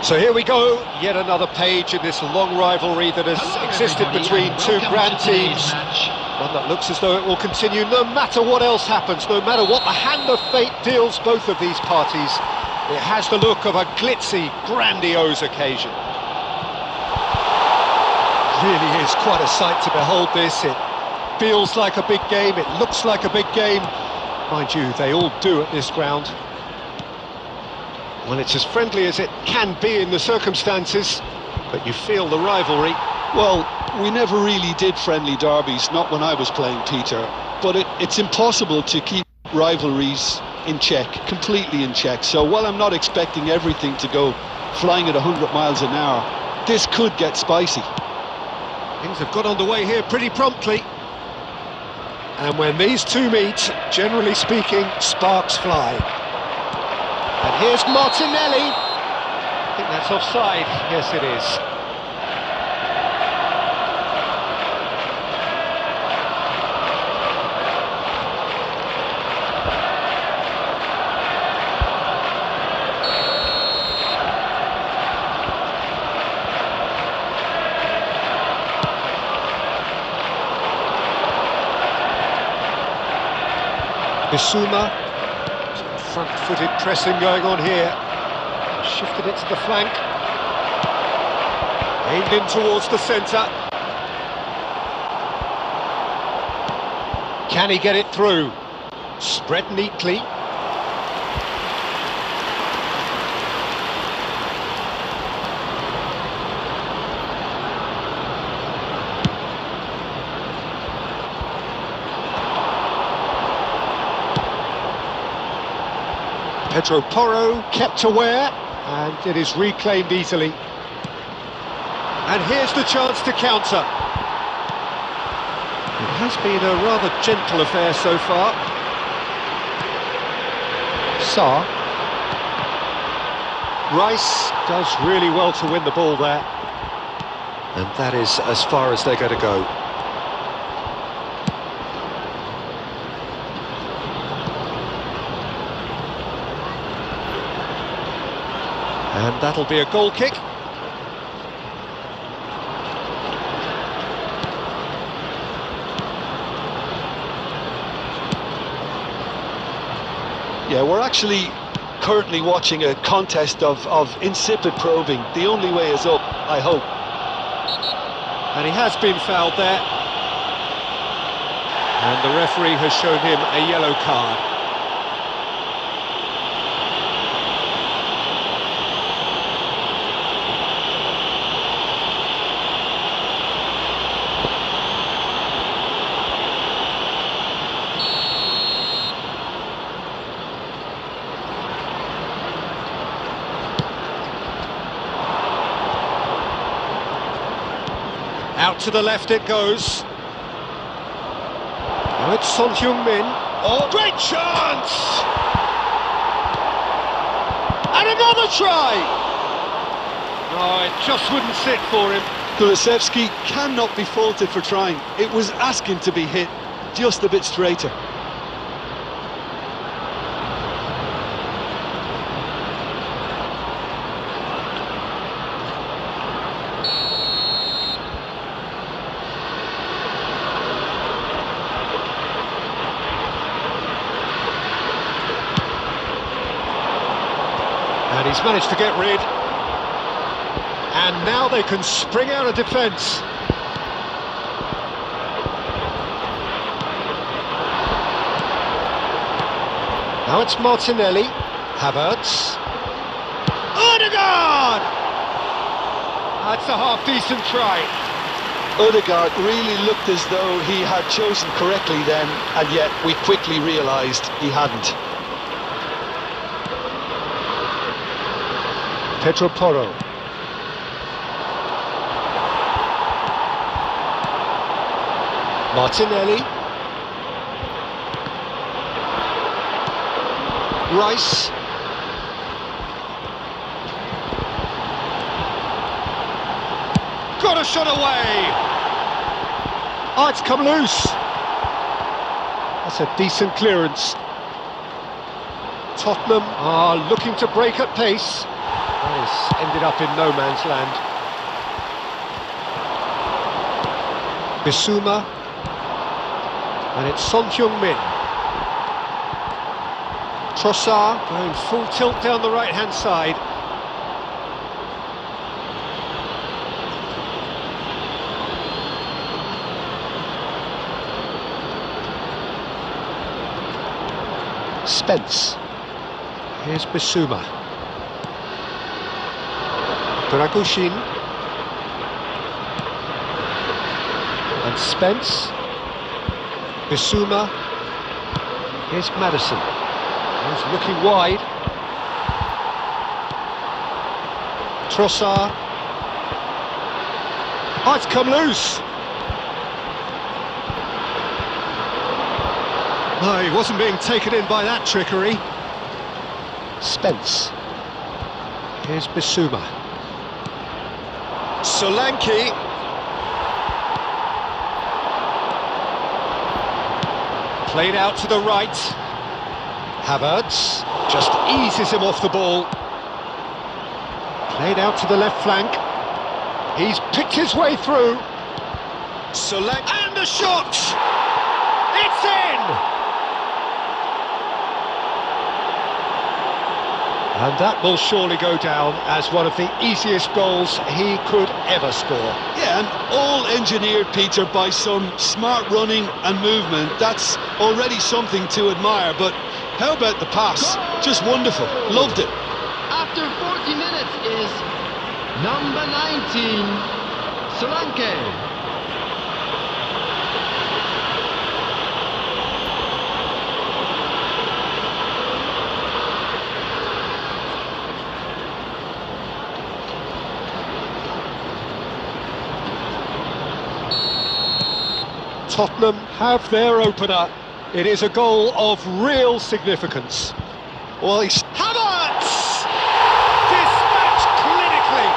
So here we go, yet another page in this long rivalry that has existed between two grand teams. One that looks as though it will continue no matter what else happens, no matter what the hand of fate deals both of these parties. It has the look of a glitzy, grandiose occasion. Really is quite a sight to behold this. It feels like a big game, it looks like a big game. Mind you, they all do at this ground. Well, it's as friendly as it can be in the circumstances, but you feel the rivalry. Well, we never really did friendly derbies, not when I was playing, Peter. But it's impossible to keep rivalries in check, completely in check. So while I'm not expecting everything to go flying at 100 miles an hour, this could get spicy. Things have got underway here pretty promptly. And when these two meet, generally speaking, sparks fly. And here's Martinelli. I think that's offside. Yes, it is. Bissouma. Front-footed pressing going on here. Shifted it to the flank. Aimed in towards the centre. Can he get it through? Spread neatly. Pedro Porro kept aware, and it is reclaimed easily. And here's the chance to counter. It has been a rather gentle affair so far. Sarr. Rice does really well to win the ball there. And that is as far as they're going to go. And that'll be a goal kick. Yeah, we're actually currently watching a contest of insipid probing. The only way is up, I hope. And he has been fouled there. And the referee has shown him a yellow card. Out to the left it goes. Now it's Son Heung-min. Oh, great chance! And another try! Oh, it just wouldn't sit for him. Kulusevski cannot be faulted for trying. It was asking to be hit just a bit straighter. And he's managed to get rid. And now they can spring out of defence. Now it's Martinelli. Havertz. Odegaard! That's a half-decent try. Odegaard really looked as though he had chosen correctly then, and yet we quickly realised he hadn't. Pedro Porro. Martinelli. Rice. Got a shot away. Oh, it's come loose. That's a decent clearance. Tottenham are looking to break at pace. That has ended up in no man's land. Bissouma. And it's Son Heung-min. Trossard going full tilt down the right-hand side. Spence. Here's Bissouma. Dragushin. And Spence. Bissouma. Here's Madison. He's looking wide. Trossard. Oh, it's come loose. No, he wasn't being taken in by that trickery. Spence. Here's Bissouma. Solanke. Played out to the right. Havertz just eases him off the ball. Played out to the left flank. He's picked his way through. Solanke. And a shot! It's in! And that will surely go down as one of the easiest goals he could ever score. Yeah, and all engineered, Peter, by some smart running and movement. That's already something to admire, but how about the pass? Just wonderful. Loved it. After 40 minutes is number 19, Solanke. Tottenham have their opener. It is a goal of real significance. Well, he's... Havertz! Dispatched clinically.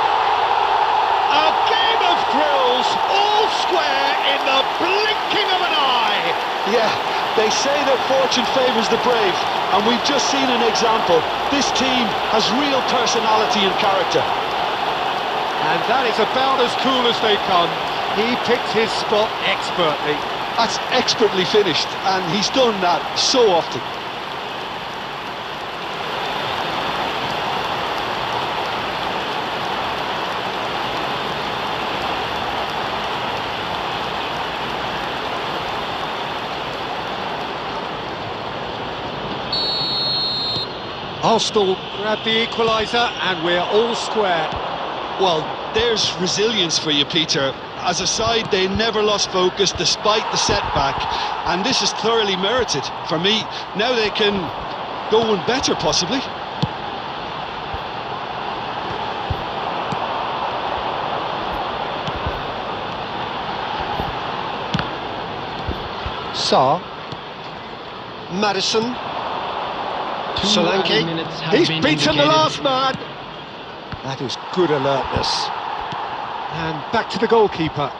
A game of thrills, all square in the blinking of an eye. Yeah, they say that fortune favours the brave, and we've just seen an example. This team has real personality and character. And that is about as cool as they come. He picked his spot expertly. That's expertly finished, and he's done that so often. Arsenal grab the equaliser, and we're all square. Well, there's resilience for you, Peter. As a side, they never lost focus despite the setback, and this is thoroughly merited for me. Now they can go one better, possibly. Sarr. Madison. Solanke. He's beaten the last man. That is good alertness. And back to the goalkeeper.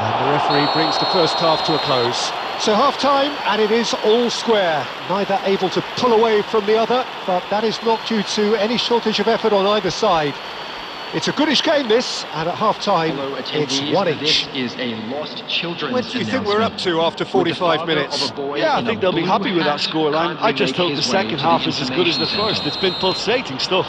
And the referee brings the first half to a close. So half-time, and it is all square. Neither able to pull away from the other, but that is not due to any shortage of effort on either side. It's a goodish game, this, and at half-time, it's one each. This is a lost children's What do you think we're up to after 45 minutes? Yeah, I think they'll be happy with that scoreline. I just hope the second half is as good as the first. It's been pulsating stuff.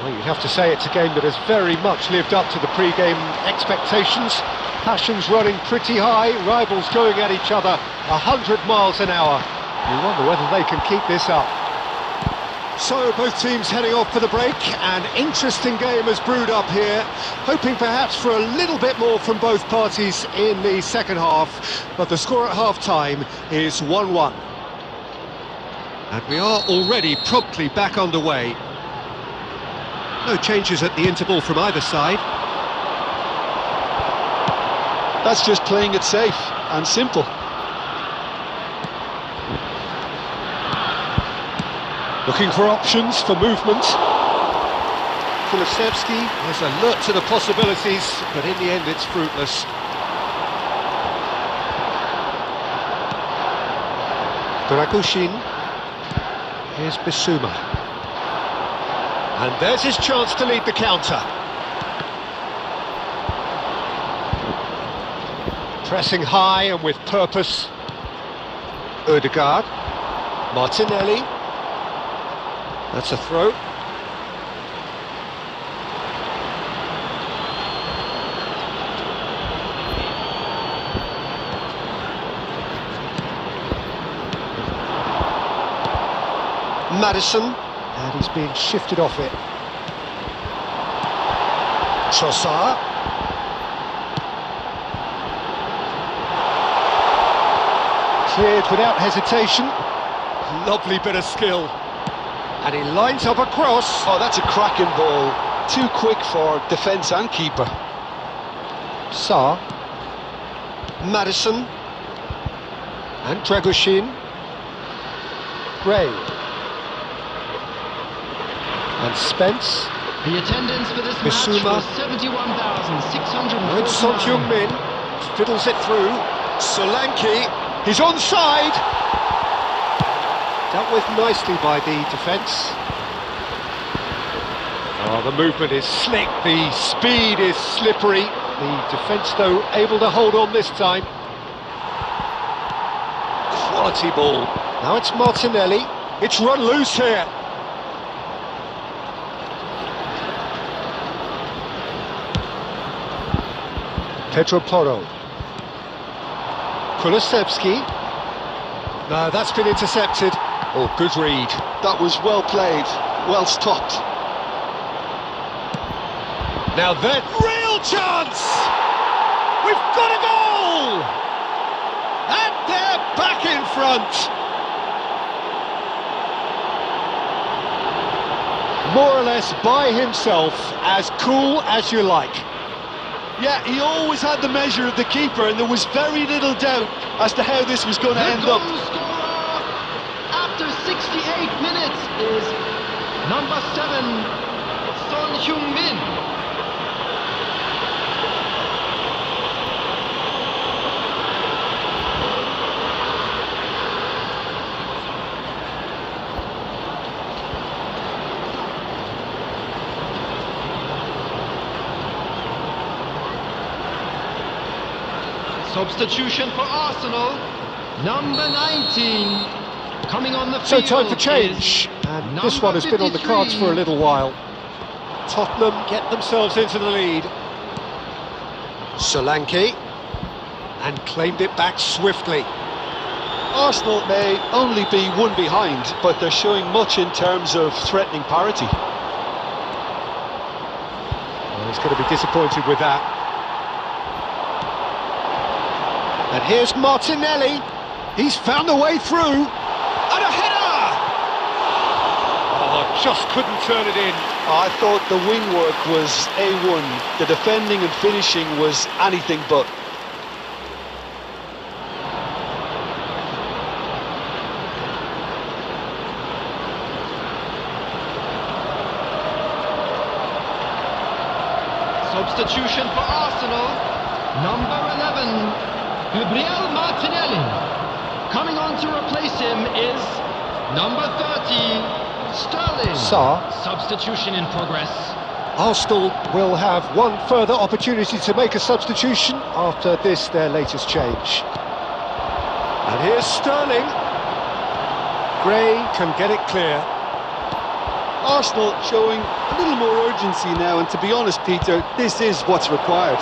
Well, you'd have to say it's a game that has very much lived up to the pre-game expectations. Passions running pretty high, rivals going at each other 100 miles an hour. You wonder whether they can keep this up. So both teams heading off for the break. An interesting game has brewed up here, hoping perhaps for a little bit more from both parties in the second half, but the score at half-time is 1-1. And we are already promptly back underway. No changes at the interval from either side. That's just playing it safe and simple. Looking for options for movement. Kulusevski is alert to the possibilities, but in the end it's fruitless. Dragushin. Here's Bissouma. And there's his chance to lead the counter. Pressing high and with purpose. Ødegaard. Martinelli. That's a throw. Maddison, and he's being shifted off it. Trossard. Cleared without hesitation. Lovely bit of skill. And he lines up a cross. Oh, that's a cracking ball. Too quick for defence and keeper. Sarr. Maddison. And Dragushin. Gray. And Spence. The attendance for this Bissouma. match was 71,649. And Son Heung-min fiddles it through. Solanke, he's onside. Dealt with nicely by the defence. Oh, the movement is slick, the speed is slippery. The defence, though, able to hold on this time. Quality ball. Now it's Martinelli. It's run loose here. Pedro Porro. Kulusevski. No, that's been intercepted. Oh, good read. That was well played, well stopped. Now then, real chance! We've got a goal! And they're back in front. More or less by himself, as cool as you like. Yeah, he always had the measure of the keeper, and there was very little doubt as to how this was going to end up. The goal scorer after 68 minutes is number 7, Son Heung-min. Substitution for Arsenal, number 19, coming on the So field. time for change, and this one has been on the cards for a little while. Tottenham get themselves into the lead. Solanke, and claimed it back swiftly. Arsenal may only be one behind, but they're showing much in terms of threatening parity. Well, he's going to be disappointed with that. And here's Martinelli. He's found a way through. And a header! Oh, just couldn't turn it in. I thought the wing work was A1. The defending and finishing was anything but. Substitution for Arsenal, number 11, Gabriel Martinelli. Coming on to replace him is number 30, Sterling. Sarr. Substitution in progress. Arsenal will have one further opportunity to make a substitution after this, their latest change. And here's Sterling. Gray can get it clear. Arsenal showing a little more urgency now, and to be honest, Peter, this is what's required.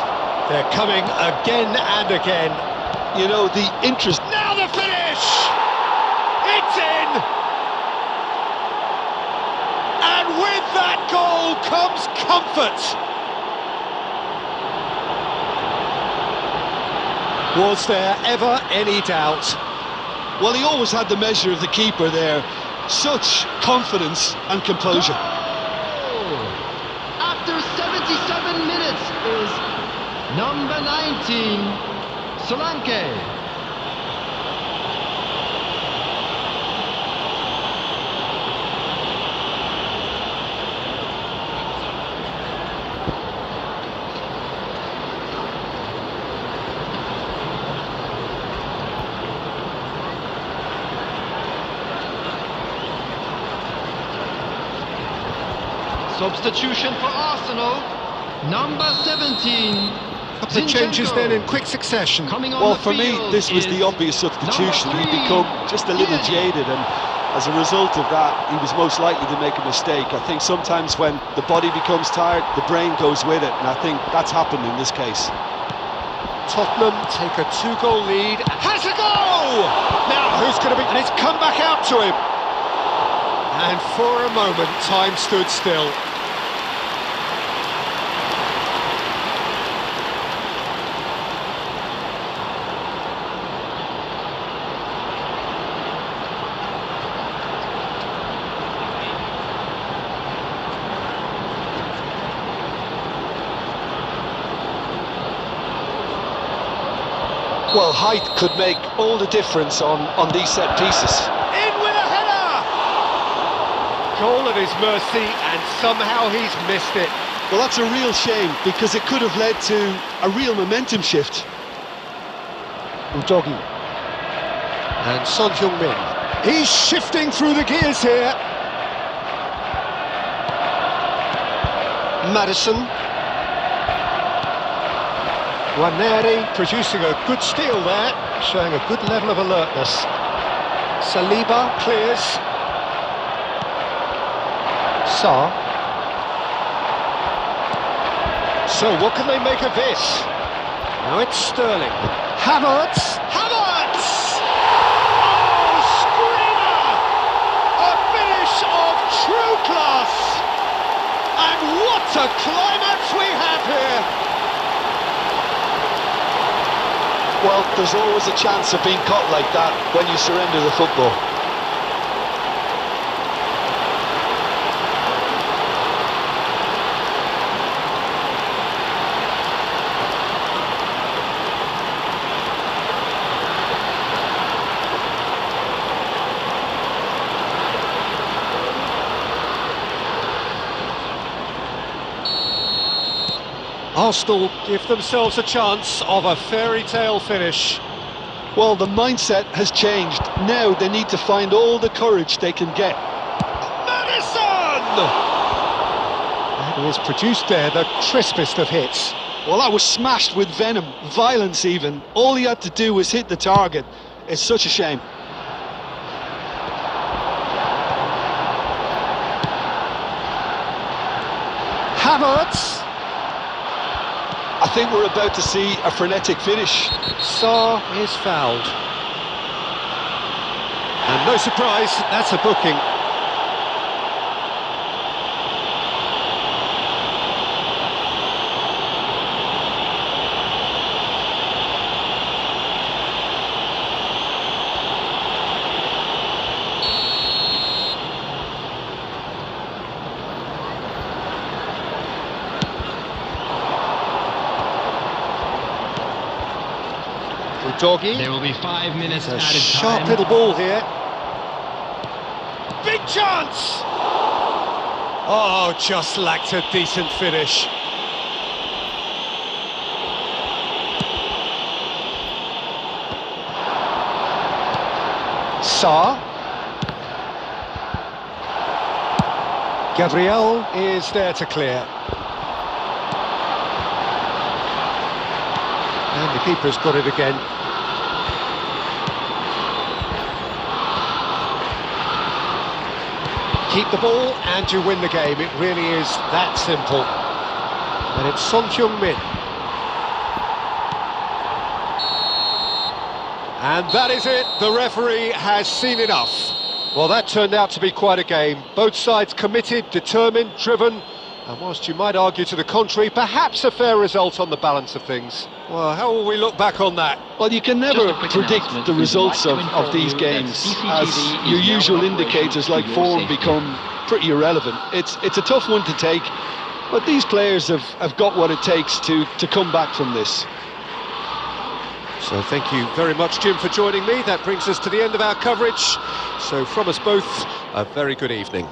They're coming again and again. You know, the interest... Now the finish! It's in! And with that goal comes comfort. Was there ever any doubt? Well, he always had the measure of the keeper there. Such confidence and composure. After 77 minutes is number 19, Solanke. Substitution for Arsenal. Number 17. Couple of changes then in quick succession. Well, for me, this was the obvious substitution. He'd become just a little jaded, and as a result of that, he was most likely to make a mistake. I think sometimes when the body becomes tired, the brain goes with it, and I think that's happened in this case. Tottenham take a 2-goal lead. Has a goal! Now, who's going to be... And it's come back out to him. And for a moment, time stood still. Well, height could make all the difference on these set pieces. In with a header! Goal at his mercy, and somehow he's missed it. Well, that's a real shame, because it could have led to a real momentum shift. Untuk. And Son Heung-min. He's shifting through the gears here. Madison. Waneri producing a good steal there, showing a good level of alertness. Saliba clears. Sarr. So what can they make of this? Now it's Sterling. Havertz! Havertz! Oh, screamer! A finish of true class! And what a climax we have here! Well, there's always a chance of being caught like that when you surrender the football. Arsenal give themselves a chance of a fairy tale finish. Well, the mindset has changed. Now they need to find all the courage they can get. Madison! And he has produced there the crispest of hits. Well, that was smashed with venom, violence even. All he had to do was hit the target. It's such a shame. Havertz! I think we're about to see a frenetic finish. Sarr is fouled. And no surprise, that's a booking. Doggy. There will be 5 minutes added time. Sharp little ball here. Big chance! Oh, just lacked a decent finish. Sarr. Gabriel is there to clear. And the keeper's got it again. Keep the ball and you win the game. It really is that simple. And it's Son Heung-min. And that is it. The referee has seen enough. Well, that turned out to be quite a game. Both sides committed, determined, driven. And whilst you might argue to the contrary, perhaps a fair result on the balance of things. Well, how will we look back on that? Well, you can never predict the results of these games, as your usual indicators like form become pretty irrelevant. It's a tough one to take, but these players have got what it takes to come back from this. So thank you very much, Jim, for joining me. That brings us to the end of our coverage. So from us both, a very good evening.